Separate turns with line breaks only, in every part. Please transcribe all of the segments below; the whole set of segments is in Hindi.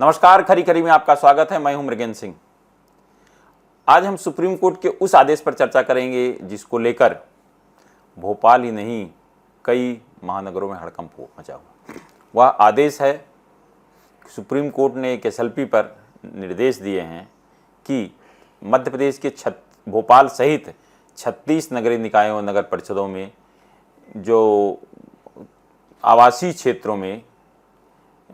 नमस्कार, खरी खरी में आपका स्वागत है। मैं हूं मृगेंद्र सिंह। आज हम सुप्रीम कोर्ट के उस आदेश पर चर्चा करेंगे जिसको लेकर भोपाल ही नहीं कई महानगरों में हड़कंप मचा हुआ। वह आदेश है, सुप्रीम कोर्ट ने एक एसएलपी पर निर्देश दिए हैं कि मध्य प्रदेश के भोपाल सहित 36 नगरीय निकायों और नगर परिषदों में जो आवासीय क्षेत्रों में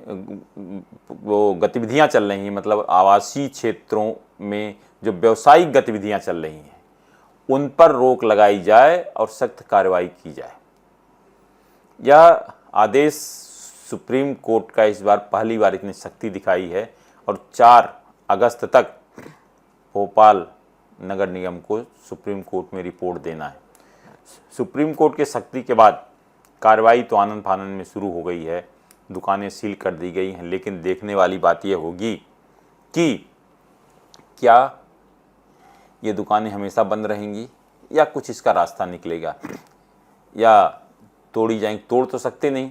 वो गतिविधियां चल रही हैं, मतलब आवासीय क्षेत्रों में जो व्यावसायिक गतिविधियां चल रही हैं उन पर रोक लगाई जाए और सख्त कार्रवाई की जाए। यह आदेश सुप्रीम कोर्ट का इस बार पहली बार इतनी सख्ती दिखाई है और 4 अगस्त तक भोपाल नगर निगम को सुप्रीम कोर्ट में रिपोर्ट देना है। सुप्रीम कोर्ट के सख्ती के बाद कार्रवाई तो आनन फानन में शुरू हो गई है, दुकानें सील कर दी गई हैं, लेकिन देखने वाली बात यह होगी कि क्या ये दुकानें हमेशा बंद रहेंगी या कुछ इसका रास्ता निकलेगा या तोड़ी जाएंगी। तोड़ तो सकते नहीं।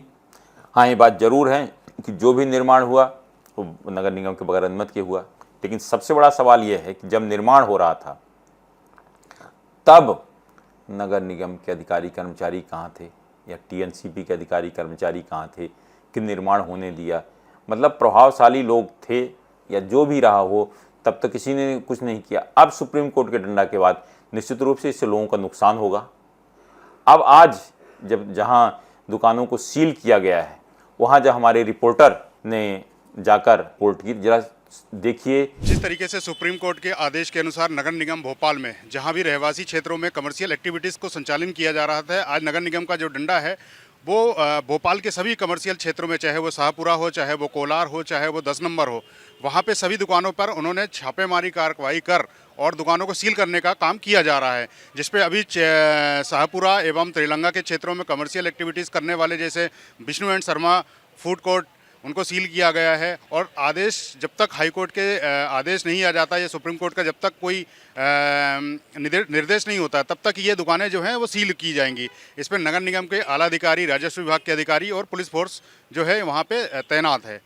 हाँ, ये बात ज़रूर है कि जो भी निर्माण हुआ वो नगर निगम के बगैर अनुमति के हुआ, लेकिन सबसे बड़ा सवाल यह है कि जब निर्माण हो रहा था तब नगर निगम के अधिकारी कर्मचारी कहाँ थे या टीएनसीपी के अधिकारी कर्मचारी कहाँ थे कि निर्माण होने दिया। मतलब प्रभावशाली लोग थे या जो भी रहा हो, तब तक किसी ने कुछ नहीं किया। अब सुप्रीम कोर्ट के डंडा के बाद निश्चित रूप से इससे लोगों का नुकसान होगा। अब आज जब जहां दुकानों को सील किया गया है वहां जब हमारे रिपोर्टर ने जाकर रिपोर्ट की, जरा देखिए।
जिस तरीके से सुप्रीम कोर्ट के आदेश के अनुसार नगर निगम भोपाल में जहां भी रहवासी क्षेत्रों में कमर्शियल एक्टिविटीज़ को संचालन किया जा रहा था, आज नगर निगम का जो डंडा है वो भोपाल के सभी कमर्शियल क्षेत्रों में, चाहे वो शाहपुरा हो, चाहे वो कोलार हो, चाहे वो 10 नंबर हो, वहाँ पे सभी दुकानों पर उन्होंने छापेमारी कार्रवाई कर और दुकानों को सील करने का काम किया जा रहा है। जिस पे अभी शाहपुरा एवं त्रिलंगा के क्षेत्रों में कमर्शियल एक्टिविटीज़ करने वाले जैसे Vishnu and Sharma food court, उनको सील किया गया है। और आदेश जब तक हाई कोर्ट के आदेश नहीं आ जाता या सुप्रीम कोर्ट का जब तक कोई निर्देश नहीं होता तब तक ये दुकानें जो हैं वो सील की जाएंगी। इस पर नगर निगम के आला अधिकारी, राजस्व विभाग के अधिकारी और पुलिस फोर्स जो है वहाँ पे तैनात है।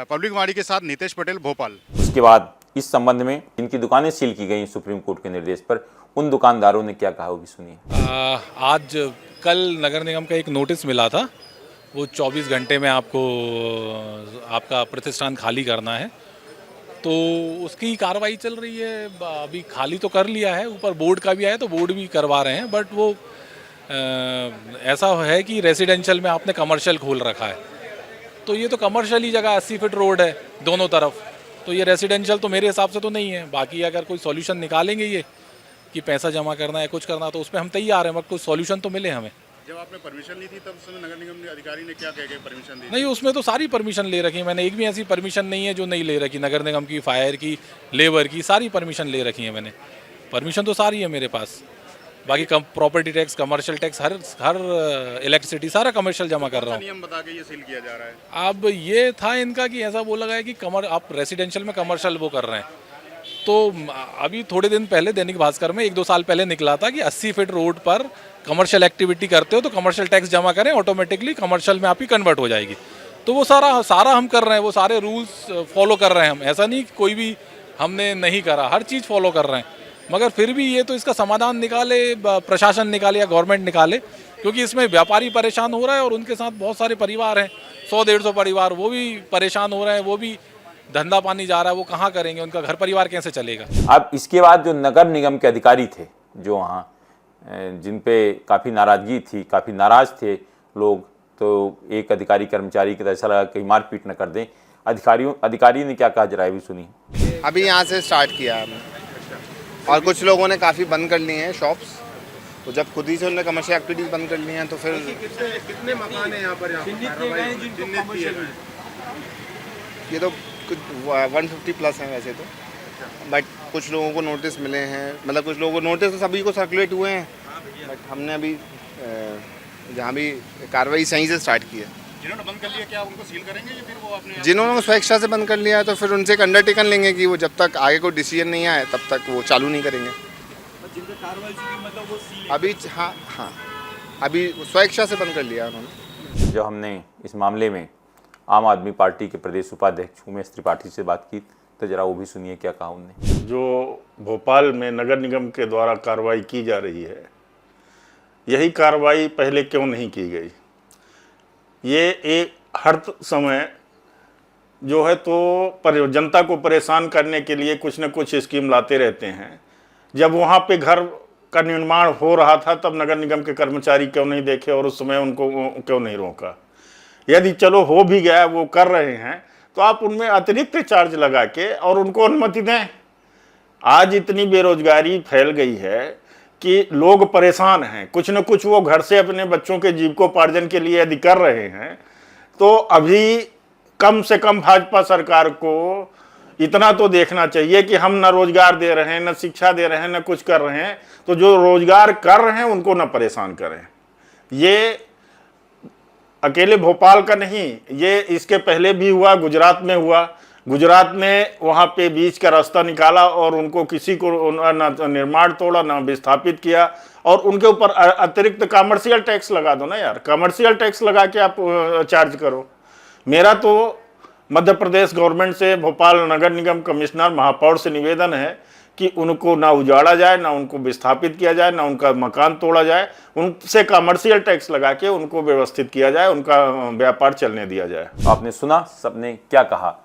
पब्लिक वाणी के साथ नितेश पटेल, भोपाल।
उसके बाद इस संबंध में जिनकी दुकानें सील की गई सुप्रीम कोर्ट के निर्देश पर, उन दुकानदारों ने क्या कहा होगी, सुनिए।
आज कल नगर निगम का एक नोटिस मिला था, वो 24 घंटे में आपका प्रतिष्ठान खाली करना है, तो उसकी कार्रवाई चल रही है। अभी खाली तो कर लिया है, ऊपर बोर्ड का भी आया तो बोर्ड भी करवा रहे हैं, बट वो ऐसा है कि रेसिडेंशियल में आपने कमर्शियल खोल रखा है, तो ये तो कमर्शियल ही जगह 80 फीट रोड है दोनों तरफ, तो ये रेसिडेंशियल तो मेरे हिसाब से तो नहीं है। बाकी अगर कोई सॉल्यूशन निकालेंगे ये कि पैसा जमा करना है, कुछ करना, तो उस पर हम तैयार हैं, बट कोई सॉल्यूशन तो मिले हमें।
जब आपने परमिशन ली थी तब उसमें नगर निगम के अधिकारी ने क्या कह के परमिशन दी?
नहीं, उसमें तो सारी परमिशन ले रखी है मैंने, एक भी ऐसी परमिशन नहीं है जो नहीं ले रखी। नगर निगम की, फायर की, लेबर की, सारी परमिशन ले रखी है मैंने। परमिशन तो सारी है मेरे पास। बाकी प्रॉपर्टी टैक्स, कमर्शियल टैक्स, हर इलेक्ट्रिसिटी सारा कमर्शियल जमा कर रहा हूँ।
नियम बता के ये सील किया जा रहा है।
अब ये था इनका कि ऐसा बोला गया कि आप रेसिडेंशियल में कमर्शियल वो कर रहे हैं, तो अभी थोड़े दिन पहले दैनिक भास्कर में 1-2 साल पहले निकला था कि 80 फीट रोड पर कमर्शियल एक्टिविटी करते हो तो कमर्शियल टैक्स जमा करें, ऑटोमेटिकली कमर्शियल में आपकी कन्वर्ट हो जाएगी। तो वो सारा हम कर रहे हैं, वो सारे रूल्स फॉलो कर रहे हैं हम। ऐसा नहीं कोई भी हमने नहीं करा, हर चीज़ फॉलो कर रहे हैं। मगर फिर भी ये तो इसका समाधान निकाले प्रशासन निकाले या गवर्नमेंट निकाले, क्योंकि इसमें व्यापारी परेशान हो रहा है और उनके साथ बहुत सारे परिवार हैं, 100-150 परिवार, वो भी परेशान हो रहे हैं, वो भी धंधा पानी जा रहा है, वो कहाँ करेंगे, उनका घर परिवार कैसे चलेगा।
अब इसके बाद जो नगर निगम के अधिकारी थे जो वहाँ जिन पे काफ़ी नाराज़गी थी, काफ़ी नाराज़ थे लोग, तो एक अधिकारी कर्मचारी की तरह ऐसा लगा कहीं मारपीट न कर दें। अधिकारी ने क्या कहा, जरा भी सुनी।
अभी यहाँ से स्टार्ट किया हमने, और कुछ लोगों ने काफ़ी बंद कर लिए हैं शॉप्स, तो जब खुद ही से उन्होंने कमर्शियल एक्टिविटीज़ बंद कर ली हैं तो फिर
कितने मकान है यहाँ पर?
ये तो कुछ 150 प्लस हैं वैसे तो, बट कुछ लोगों को नोटिस मिले हैं, मतलब कुछ लोगों को नोटिस तो सभी को सर्कुलेट हुए हैं, बट हमने अभी जहाँ भी कार्रवाई सही से स्टार्ट की है।
जिन्होंने बंद कर लिया क्या उनको सील करेंगे या फिर वो अपने?
जिन्होंने स्वेच्छा से बंद कर लिया है तो फिर उनसे एक अंडरटेकन लेंगे कि वो जब तक आगे कोई डिसीजन नहीं आए तब तक वो चालू नहीं करेंगे। अभी हाँ अभी स्वेच्छा से बंद कर लिया उन्होंने।
जो हमने इस मामले में आम आदमी पार्टी के प्रदेश उपाध्यक्ष उमेश त्रिपाठी से बात की, तो जरा वो भी सुनिए क्या कहा उन्होंने।
जो भोपाल में नगर निगम के द्वारा कार्रवाई की जा रही है, यही कार्रवाई पहले क्यों नहीं की गई? ये एक हर समय जो है तो जनता को परेशान करने के लिए कुछ न कुछ स्कीम लाते रहते हैं। जब वहाँ पे घर का निर्माण हो रहा था तब नगर निगम के कर्मचारी क्यों नहीं देखे और उस समय उनको क्यों नहीं रोका? यदि चलो हो भी गया, वो कर रहे हैं, तो आप उनमें अतिरिक्त चार्ज लगा के और उनको अनुमति दें। आज इतनी बेरोजगारी फैल गई है कि लोग परेशान हैं। कुछ न कुछ वो घर से अपने बच्चों के जीविकोपार्जन के लिए यदि कर रहे हैं, तो अभी कम से कम भाजपा सरकार को इतना तो देखना चाहिए कि हम न रोजगार दे रहे हैं, न शिक्षा दे रहे हैं, न कुछ कर रहे हैं, तो जो रोजगार कर रहे हैं उनको न परेशान करें। ये अकेले भोपाल का नहीं, ये इसके पहले भी हुआ, गुजरात में हुआ। गुजरात में वहाँ पे बीच का रास्ता निकाला और उनको किसी को न निर्माण तोड़ा, न विस्थापित किया, और उनके ऊपर अतिरिक्त कमर्शियल टैक्स लगा दो ना यार। कमर्शियल टैक्स लगा के आप चार्ज करो। मेरा तो मध्य प्रदेश गवर्नमेंट से, भोपाल नगर निगम कमिश्नर महापौर से निवेदन है कि उनको ना उजाड़ा जाए, ना उनको विस्थापित किया जाए, ना उनका मकान तोड़ा जाए, उनसे कमर्शियल टैक्स लगा के उनको व्यवस्थित किया जाए, उनका व्यापार चलने दिया जाए।
आपने सुना सबने क्या कहा।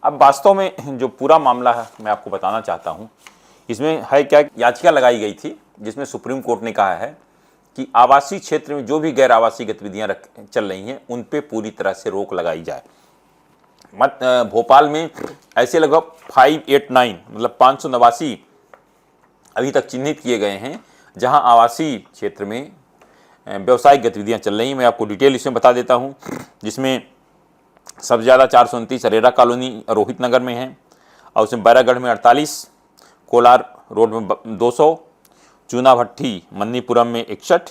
अब वास्तव में जो पूरा मामला है मैं आपको बताना चाहता हूँ। इसमें है क्या, याचिका लगाई गई थी जिसमें सुप्रीम कोर्ट ने कहा है कि आवासीय क्षेत्र में जो भी गैर आवासीय गतिविधियाँ चल रही हैं उन पे पूरी तरह से रोक लगाई जाए। भोपाल में ऐसे लगभग 589 मतलब 589 अभी तक चिन्हित किए गए हैं जहां आवासीय क्षेत्र में व्यावसायिक गतिविधियां चल रही हैं। मैं आपको डिटेल इसमें बता देता हूं, जिसमें सबसे ज़्यादा 429 अरेरा कॉलोनी रोहित नगर में है, और उसमें बैरागढ़ में 48, कोलार रोड में 200, चूना भट्टी मन्नीपुरम में 61,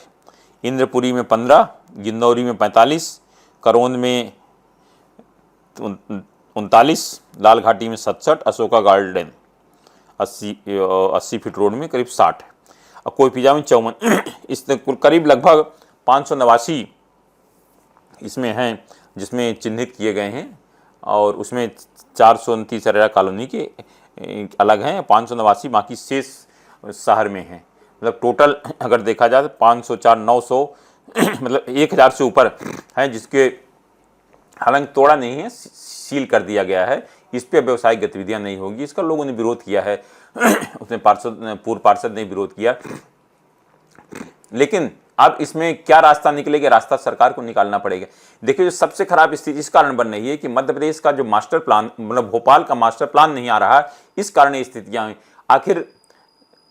इंद्रपुरी में 15, गिंदौरी में 45, करोंद में 39, लाल घाटी में 67, अशोका गार्डन 80 फीट रोड में करीब 60 और कोईपिजा में 54। इस करीब लगभग 589 इसमें हैं जिसमें चिन्हित किए गए हैं, और उसमें 429 अरेरा कॉलोनी के अलग हैं, 589 बाकी शेष शहर में हैं। मतलब टोटल अगर देखा जाए तो 504 900 मतलब 1000 से ऊपर हैं, जिसके हालांकि तोड़ा नहीं है, सील कर दिया गया है। इस पे व्यवसायिक गतिविधियां नहीं होगी। इसका लोगों ने विरोध किया है उसने पूर्व पार्षद ने विरोध किया। लेकिन अब इसमें क्या रास्ता निकलेगा, रास्ता सरकार को निकालना पड़ेगा। देखिए, जो सबसे खराब स्थिति इस कारण बन रही है कि मध्य प्रदेश का जो मास्टर प्लान, मतलब भोपाल का मास्टर प्लान नहीं आ रहा है, इस कारण ये स्थितियां हैं। आखिर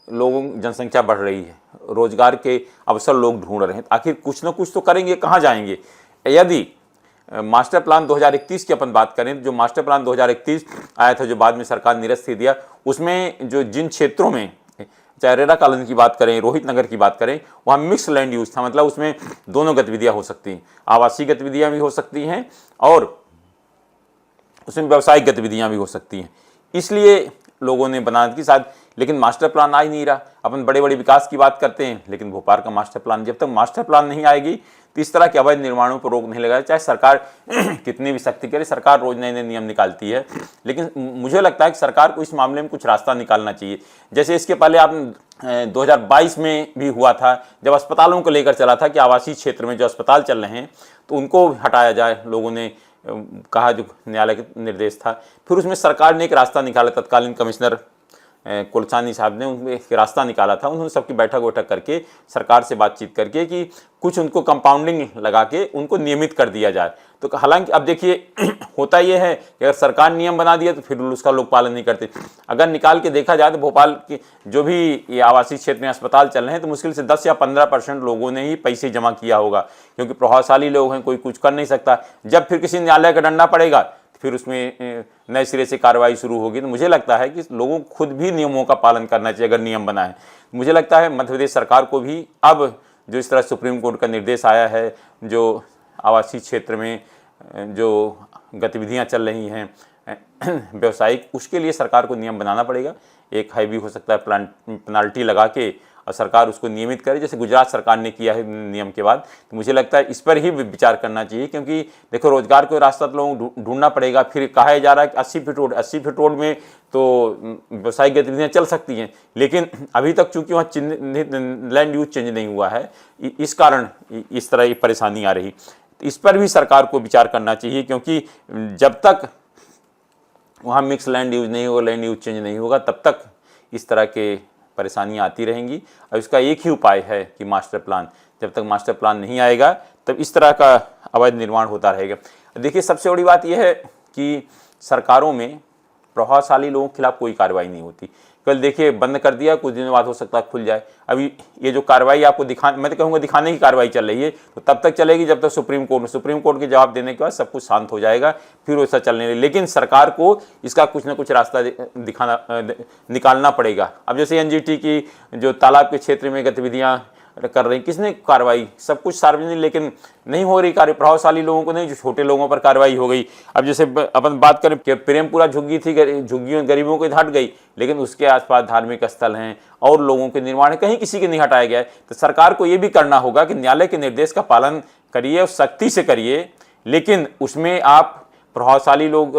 लोगों जनसंख्या बढ़ रही है, रोजगार के अवसर लोग ढूंढ रहे हैं, आखिर कुछ ना कुछ तो करेंगे, कहाँ जाएंगे। यदि मास्टर प्लान 2031 की अपन बात करें, जो मास्टर प्लान 2031 आया था, जो बाद में सरकार निरस्त कर दिया, उसमें जो जिन क्षेत्रों में चाहे अरेरा कॉलोनी की बात करें, रोहित नगर की बात करें, वहाँ मिक्स लैंड यूज था। मतलब उसमें दोनों गतिविधियां हो सकती हैं, आवासीय गतिविधियां भी हो सकती हैं और उसमें व्यावसायिक गतिविधियां भी हो सकती हैं। इसलिए लोगों ने बना दी शायद, लेकिन मास्टर प्लान आ ही नहीं रहा। अपन बड़े बड़े विकास की बात करते हैं, लेकिन भोपाल का मास्टर प्लान, जब तक मास्टर प्लान नहीं आएगी तो इस तरह के अवैध निर्माणों पर रोक नहीं लगाए। चाहे सरकार कितनी भी सख्ती करे, सरकार रोज नए नए नियम निकालती है, लेकिन मुझे लगता है कि सरकार को इस मामले में कुछ रास्ता निकालना चाहिए। जैसे इसके पहले आप 2022 में भी हुआ था, जब अस्पतालों को लेकर चला था कि आवासीय क्षेत्र में जो अस्पताल चल रहे हैं तो उनको हटाया जाए, लोगों ने कहा, जो न्यायालय का निर्देश था। फिर उसमें सरकार ने एक रास्ता निकाला, तत्कालीन कमिश्नर कुलसानी साहब ने उनमें एक रास्ता निकाला था। उन्होंने सबकी बैठक करके सरकार से बातचीत करके कि कुछ उनको कंपाउंडिंग लगा के उनको नियमित कर दिया जाए। तो हालांकि अब देखिए होता ये है कि अगर सरकार नियम बना दिया तो फिर उसका लोग पालन नहीं करते। अगर निकाल के देखा जाए तो भोपाल के जो भी ये आवासीय क्षेत्र में अस्पताल चल रहे हैं तो मुश्किल से 10 या 15% लोगों ने ही पैसे जमा किया होगा, क्योंकि प्रभावशाली लोग हैं, कोई कुछ कर नहीं सकता। जब फिर किसी न्यायालय का डंडा पड़ेगा फिर उसमें नए सिरे से कार्रवाई शुरू होगी। तो मुझे लगता है कि लोगों को खुद भी नियमों का पालन करना चाहिए। अगर नियम बना है, मुझे लगता है मध्य प्रदेश सरकार को भी अब जो इस तरह सुप्रीम कोर्ट का निर्देश आया है, जो आवासीय क्षेत्र में जो गतिविधियां चल रही हैं व्यावसायिक, उसके लिए सरकार को नियम बनाना पड़ेगा। एक है भी हो सकता है पेनाल्टी लगा के और सरकार उसको नियमित करे, जैसे गुजरात सरकार ने किया है नियम के बाद। तो मुझे लगता है इस पर ही विचार करना चाहिए, क्योंकि देखो रोजगार को रास्ता तो लोगों को ढूंढना पड़ेगा। फिर कहा जा रहा है कि 80 फीट रोड में तो व्यावसायिक गतिविधियाँ चल सकती हैं, लेकिन अभी तक चूंकि वहाँ लैंड यूज चेंज नहीं हुआ है, इस कारण इस तरह की परेशानी आ रही। इस पर भी सरकार को विचार करना चाहिए, क्योंकि जब तक वहाँ मिक्स लैंड यूज नहीं होगा, लैंड यूज चेंज नहीं होगा, तब तक इस तरह के परेशानियाँ आती रहेंगी। और इसका एक ही उपाय है कि मास्टर प्लान, जब तक मास्टर प्लान नहीं आएगा तब इस तरह का अवैध निर्माण होता रहेगा। देखिए सबसे बड़ी बात यह है कि सरकारों में प्रभावशाली लोगों के खिलाफ कोई कार्रवाई नहीं होती। कल देखिए बंद कर दिया, कुछ दिनों बाद हो सकता है खुल जाए। अभी ये जो कार्रवाई आपको मैं तो कहूँगा दिखाने की कार्रवाई चल रही है, तो तब तक चलेगी जब तक सुप्रीम कोर्ट के जवाब देने के बाद सब कुछ शांत हो जाएगा, फिर वैसा चलने लगे। लेकिन सरकार को इसका कुछ ना कुछ रास्ता निकालना पड़ेगा। अब जैसे एनजीटी की जो तालाब के क्षेत्र में गतिविधियाँ कर रही, किसने कार्रवाई, सब कुछ सार्वजनिक, लेकिन नहीं हो रही कार्य। प्रभावशाली लोगों को नहीं, जो छोटे लोगों पर कार्रवाई हो गई। अब जैसे अपन बात करें कि प्रेमपुरा झुग्गी थी, झुग्गियों गरीबों को हट गई, लेकिन उसके आसपास धार्मिक स्थल हैं और लोगों के निर्माण है, कहीं किसी के नहीं हटाया गया है। तो सरकार को ये भी करना होगा कि न्यायालय के निर्देश का पालन करिए और सख्ती से करिए, लेकिन उसमें आप प्रभावशाली लोग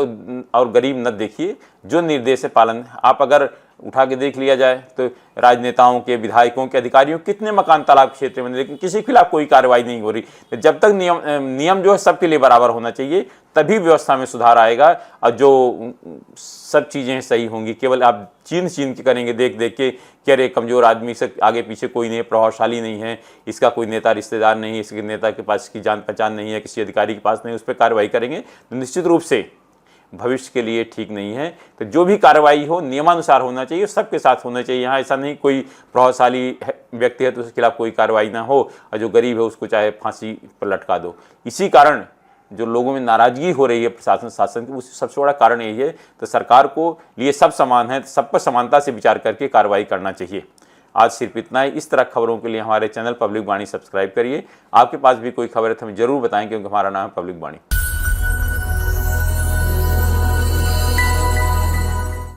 और गरीब न देखिए। जो निर्देश है पालन, आप अगर उठा के देख लिया जाए तो राजनेताओं के, विधायकों के, अधिकारियों कितने मकान तालाब क्षेत्र में, लेकिन किसी के खिलाफ कोई कार्रवाई नहीं हो रही। तो जब तक नियम जो है सबके लिए बराबर होना चाहिए, तभी व्यवस्था में सुधार आएगा और जो सब चीज़ें सही होंगी। केवल आप चीन के करेंगे देख के कि अरे कमज़ोर आदमी से आगे पीछे कोई नहीं है, प्रभावशाली नहीं है, इसका कोई नेता रिश्तेदार नहीं है, इसके नेता के पास इसकी जान पहचान नहीं है, किसी अधिकारी के पास नहीं, उस पर कार्रवाई करेंगे तो निश्चित रूप से भविष्य के लिए ठीक नहीं है। तो जो भी कार्रवाई हो नियमानुसार होना चाहिए, सबके साथ होना चाहिए। यहाँ ऐसा नहीं कोई प्रभावशाली व्यक्ति है तो उसके खिलाफ कोई कार्रवाई ना हो, और जो गरीब है उसको चाहे फांसी पर लटका दो। इसी कारण जो लोगों में नाराजगी हो रही है प्रशासन शासन की, उससे सबसे बड़ा कारण यही है। तो सरकार को लिए सब समान है, सब पर समानता से विचार करके कार्रवाई करना चाहिए। आज सिर्फ इतना ही। इस तरह खबरों के लिए हमारे चैनल पब्लिक वाणी सब्सक्राइब करिए। आपके पास भी कोई खबर है तो हमें जरूर बताएं, क्योंकि हमारा नाम है पब्लिक वाणी।